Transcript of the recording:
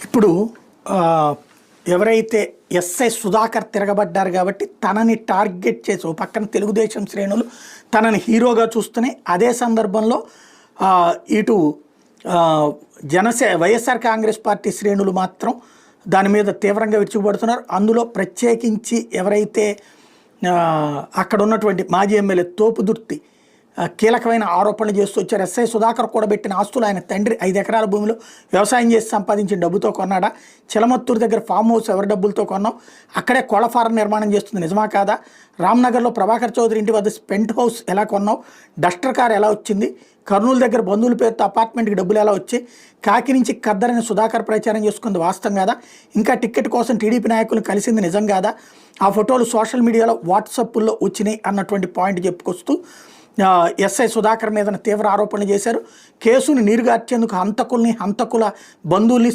ఇప్పుడు ఎవరైతే ఎస్ఐ సుధాకర్ తిరగబడ్డారు కాబట్టి తనని టార్గెట్ చేసి ఓ పక్కన తెలుగుదేశం శ్రేణులు తనని హీరోగా చూస్తున్నాయి. అదే సందర్భంలో ఇటు వైఎస్ఆర్ కాంగ్రెస్ పార్టీ శ్రేణులు మాత్రం దాని మీద తీవ్రంగా విరుచుకుపడుతున్నారు. అందులో ప్రత్యేకించి ఎవరైతే అక్కడ ఉన్నటువంటి మాజీ ఎమ్మెల్యే తోపుదుర్తి కీలకమైన ఆరోపణలు చేస్తూ వచ్చారు. ఎస్ఐ సుధాకర్ కూడబెట్టిన ఆస్తులు ఆయన తండ్రి 5 ఎకరాల భూమిలో వ్యవసాయం చేసి సంపాదించిన డబ్బుతో కొన్నాడా? చిలమత్తూరు దగ్గర ఫామ్ హౌస్ ఎవరి డబ్బులతో కొన్నావు? అక్కడే కోళ్ల ఫారం నిర్మాణం చేస్తుంది నిజమా కాదా? రామ్నగర్లో ప్రభాకర్ చౌదరి ఇంటి వద్ద పెంట్ హౌస్ ఎలా కొన్నావు? డస్టర్ కార్ ఎలా వచ్చింది? కర్నూలు దగ్గర బంధువుల పేరుతో అపార్ట్మెంట్కి డబ్బులు ఎలా వచ్చాయి? కాకి నుంచి ఖద్దరని సుధాకర్ ప్రచారం చేసుకుంది వాస్తవం కాదా? ఇంకా టికెట్ కోసం టీడీపీ నాయకులను కలిసింది నిజం కాదా? ఆ ఫోటోలు సోషల్ మీడియాలో వాట్సాప్లో వచ్చినాయి అన్నటువంటి పాయింట్ చెప్పుకొస్తూ ఎస్ఐ సుధాకర్ మీద తీవ్ర ఆరోపణలు చేశారు. కేసుని నీరుగార్చేందుకు హంతకుల బంధువుల్ని